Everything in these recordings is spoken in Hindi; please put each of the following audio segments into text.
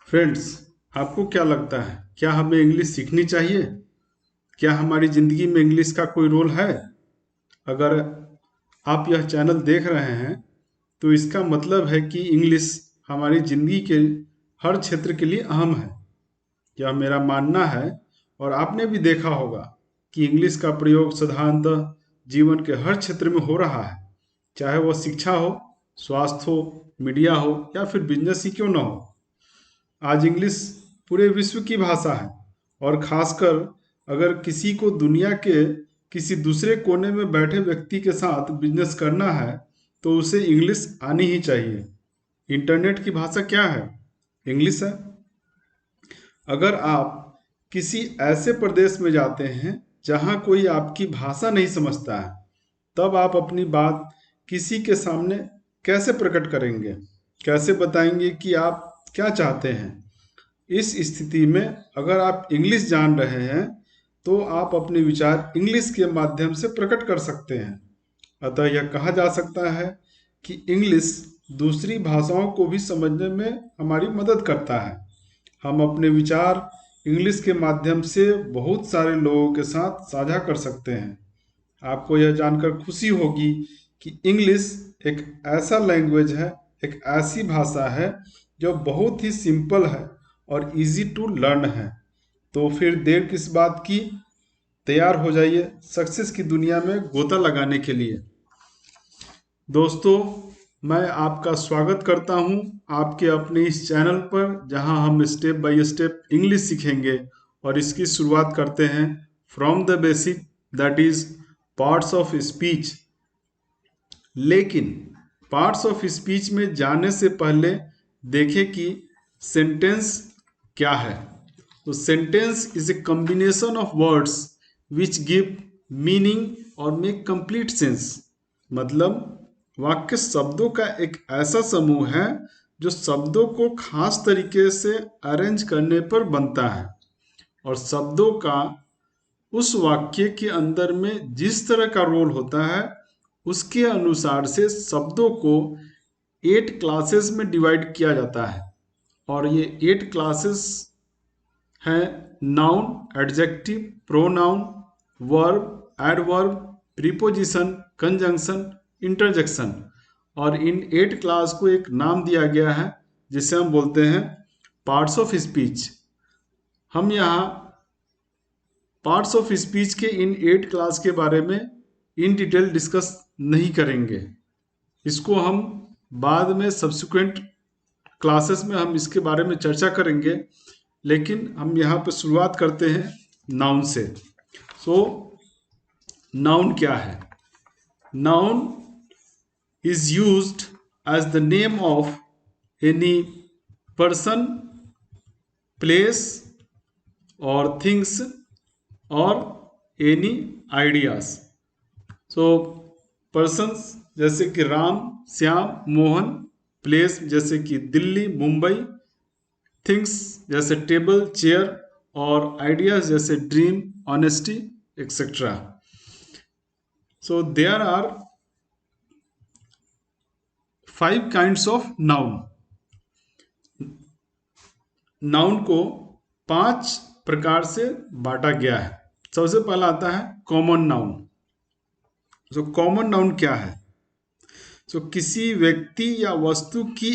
फ्रेंड्स, आपको क्या लगता है, क्या हमें इंग्लिश सीखनी चाहिए? क्या हमारी ज़िंदगी में इंग्लिश का कोई रोल है? अगर आप यह चैनल देख रहे हैं तो इसका मतलब है कि इंग्लिश हमारी ज़िंदगी के हर क्षेत्र के लिए अहम है। यह मेरा मानना है। और आपने भी देखा होगा कि इंग्लिश का प्रयोग साधारणतः जीवन के हर क्षेत्र में हो रहा है, चाहे वह शिक्षा हो, स्वास्थ्य हो, मीडिया हो या फिर बिजनेस ही क्यों ना हो। आज इंग्लिश पूरे विश्व की भाषा है और खासकर अगर किसी को दुनिया के किसी दूसरे कोने में बैठे व्यक्ति के साथ बिजनेस करना है तो उसे इंग्लिश आनी ही चाहिए। इंटरनेट की भाषा क्या है? इंग्लिश है। अगर आप किसी ऐसे प्रदेश में जाते हैं जहां कोई आपकी भाषा नहीं समझता है, तब आप अपनी बात किसी के सामने कैसे प्रकट करेंगे? कैसे बताएंगे कि आप क्या चाहते हैं? इस स्थिति में अगर आप इंग्लिश जान रहे हैं तो आप अपने विचार इंग्लिश के माध्यम से प्रकट कर सकते हैं। अतः यह कहा जा सकता है कि इंग्लिश दूसरी भाषाओं को भी समझने में हमारी मदद करता है। हम अपने विचार इंग्लिश के माध्यम से बहुत सारे लोगों के साथ साझा कर सकते हैं। आपको यह जानकर खुशी होगी कि इंग्लिश एक ऐसा लैंग्वेज है, एक ऐसी भाषा है जो बहुत ही सिंपल है और इजी टू लर्न है। तो फिर देर किस बात की, तैयार हो जाइए सक्सेस की दुनिया में गोता लगाने के लिए। दोस्तों, मैं आपका स्वागत करता हूं आपके अपने इस चैनल पर, जहां हम स्टेप बाय स्टेप इंग्लिश सीखेंगे। और इसकी शुरुआत करते हैं from the basic, that is parts of speech. लेकिन पार्ट्स ऑफ स्पीच में जाने से पहले देखें कि सेंटेंस क्या है। तो sentence is a combination of words which give meaning और मेक कंप्लीट सेंस। मतलब वाक्य शब्दों का एक ऐसा समूह है जो शब्दों को खास तरीके से अरेंज करने पर बनता है और शब्दों का उस वाक्य के अंदर में जिस तरह का रोल होता है उसके अनुसार से शब्दों को 8 क्लासेस में डिवाइड किया जाता है। और ये 8 क्लासेस हैं: noun, adjective, pronoun, verb, adverb, preposition, conjunction, interjection. और इन 8 क्लास को एक नाम दिया गया है जिसे हम बोलते हैं पार्ट्स ऑफ स्पीच। हम यहाँ पार्ट्स ऑफ स्पीच के इन 8 क्लास के बारे में इन डिटेल डिस्कस नहीं करेंगे। इसको हम बाद में सब्सिक्वेंट क्लासेस में हम इसके बारे में चर्चा करेंगे। लेकिन हम यहाँ पे शुरुआत करते हैं नाउन से। सो नाउन क्या है? Noun is used as the name of any person, place और थिंग्स और एनी आइडियाज। सो पर्सन्स जैसे कि राम, श्याम, मोहन। प्लेस जैसे कि दिल्ली, मुंबई। थिंग्स जैसे टेबल, चेयर। और आइडियाज जैसे dream, honesty, etcetera. So there are 5 kinds of noun. Noun को 5 प्रकार से बांटा गया है। सबसे पहला आता है common noun. So common noun क्या है? सो किसी व्यक्ति या वस्तु की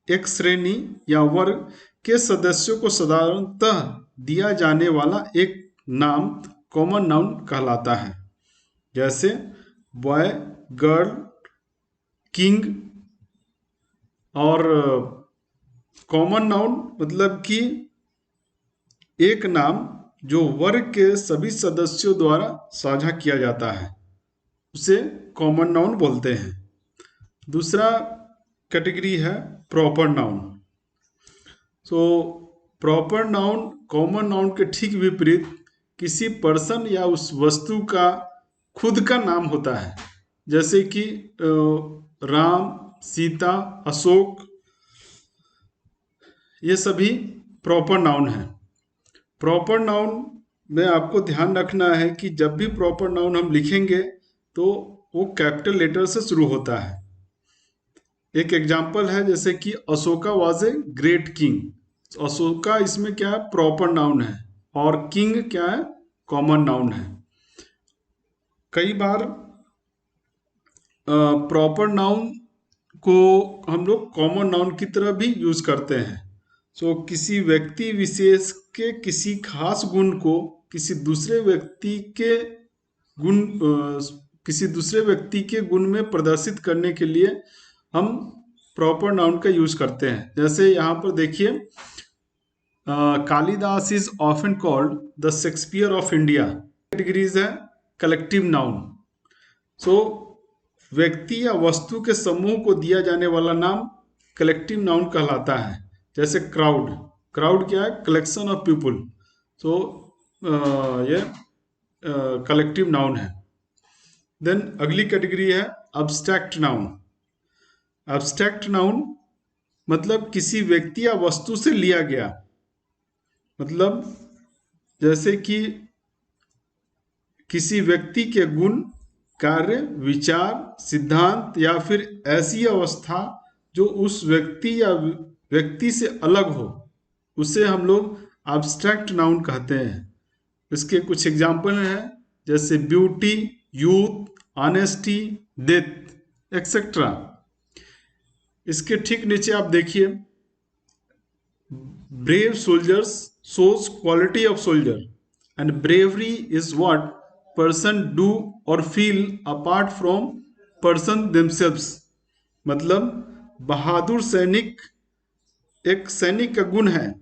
एक श्रेणी या वर्ग के सदस्यों को साधारणतः दिया जाने वाला एक नाम कॉमन नाउन कहलाता है। जैसे बॉय, गर्ल, किंग। और कॉमन नाउन मतलब कि एक नाम जो वर्ग के सभी सदस्यों द्वारा साझा किया जाता है, उसे कॉमन नाउन बोलते हैं। दूसरा कैटेगरी है proper noun. So proper noun common noun के ठीक विपरीत किसी पर्सन या उस वस्तु का खुद का नाम होता है। जैसे कि राम, सीता, अशोक, ये सभी प्रॉपर नाउन हैं। प्रॉपर नाउन में आपको ध्यान रखना है कि जब भी प्रॉपर नाउन हम लिखेंगे तो वो कैपिटल लेटर से शुरू होता है। एक एग्जाम्पल है जैसे कि Ashoka was a great king. Ashoka इसमें क्या है, प्रॉपर नाउन है, और किंग क्या है, कॉमन नाउन है। कई बार प्रॉपर नाउन को हम लोग कॉमन नाउन की तरह भी यूज करते हैं। सो किसी व्यक्ति विशेष के किसी खास गुण को किसी दूसरे व्यक्ति के गुण किसी दूसरे व्यक्ति के गुण में प्रदर्शित करने के लिए हम प्रॉपर नाउन का यूज करते हैं। जैसे यहाँ पर देखिए, Kalidas is often called the Shakespeare of India. Categories है कलेक्टिव नाउन। सो व्यक्ति या वस्तु के समूह को दिया जाने वाला नाम कलेक्टिव नाउन कहलाता है। जैसे क्राउड, क्राउड क्या है, कलेक्शन ऑफ पीपुल। सो ये कलेक्टिव नाउन है। देन अगली कैटेगरी है अब्स्ट्रैक्ट नाउन। अब्स्ट्रैक्ट नाउन मतलब किसी व्यक्ति या वस्तु से लिया गया, मतलब जैसे कि किसी व्यक्ति के गुण, कार्य, विचार, सिद्धांत या फिर ऐसी अवस्था जो उस व्यक्ति या व्यक्ति से अलग हो, उसे हम लोग अब्स्ट्रैक्ट नाउन कहते हैं। इसके कुछ एग्जाम्पल हैं, जैसे beauty, youth, honesty, death etcetera. इसके ठीक नीचे आप देखिए, brave soldiers shows quality of soldier and bravery is what person do or feel apart from person themselves। मतलब बहादुर सैनिक एक सैनिक का गुण है,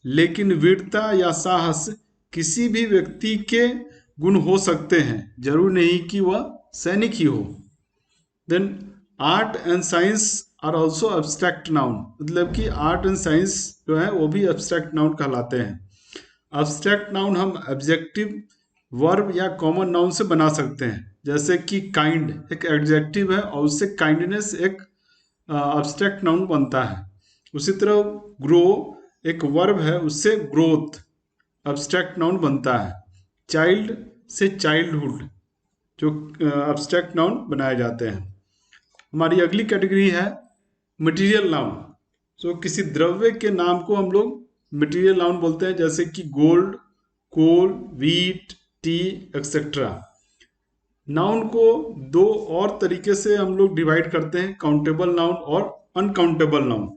लेकिन वीरता या साहस किसी भी व्यक्ति के गुण हो सकते हैं, जरूर नहीं कि वह सैनिक ही हो। Then art and science are also abstract noun. मतलब कि आर्ट एंड साइंस जो है वो भी एब्स्ट्रैक्ट नाउन कहलाते हैं। एब्स्ट्रैक्ट नाउन हम एब्जेक्टिव, वर्ब या कॉमन नाउन से बना सकते हैं। जैसे कि काइंड एक एडजेक्टिव है और उससे काइंडनेस एक एब्स्ट्रैक्ट नाउन बनता है। उसी तरह ग्रो एक वर्ब है, उससे ग्रोथ एब्स्ट्रैक्ट नाउन बनता है। चाइल्ड से चाइल्डहुड जो एब्स्ट्रैक्ट नाउन बनाए जाते हैं। हमारी अगली कैटेगरी है मटेरियल नाउन। सो किसी द्रव्य के नाम को हम लोग मटेरियल नाउन बोलते हैं, जैसे कि गोल्ड, कोल, व्हीट, टी एक्सेट्रा। नाउन को दो और तरीके से हम लोग डिवाइड करते हैं, काउंटेबल नाउन और अनकाउंटेबल नाउन।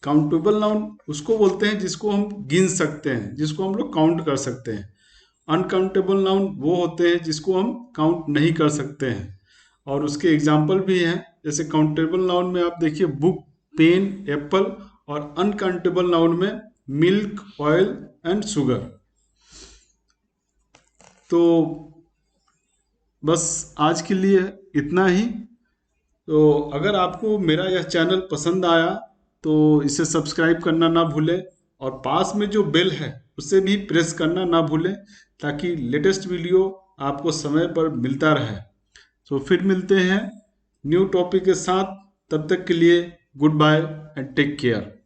काउंटेबल नाउन उसको बोलते हैं जिसको हम गिन सकते हैं, जिसको हम लोग काउंट कर सकते हैं। अनकाउंटेबल नाउन वो होते हैं जिसको हम काउंट नहीं कर सकते हैं, और उसके एग्जाम्पल भी हैं। जैसे काउंटेबल नाउन में आप देखिए बुक, पेन, एप्पल, और अनकाउंटेबल नाउन में मिल्क, ऑयल एंड शुगर। तो बस आज के लिए इतना ही। तो अगर आपको मेरा यह चैनल पसंद आया तो इसे सब्सक्राइब करना ना भूलें, और पास में जो बेल है उसे भी प्रेस करना ना भूलें, ताकि लेटेस्ट वीडियो आपको समय पर मिलता रहे। तो फिर मिलते हैं न्यू टॉपिक के साथ। तब तक के लिए good bye and take care.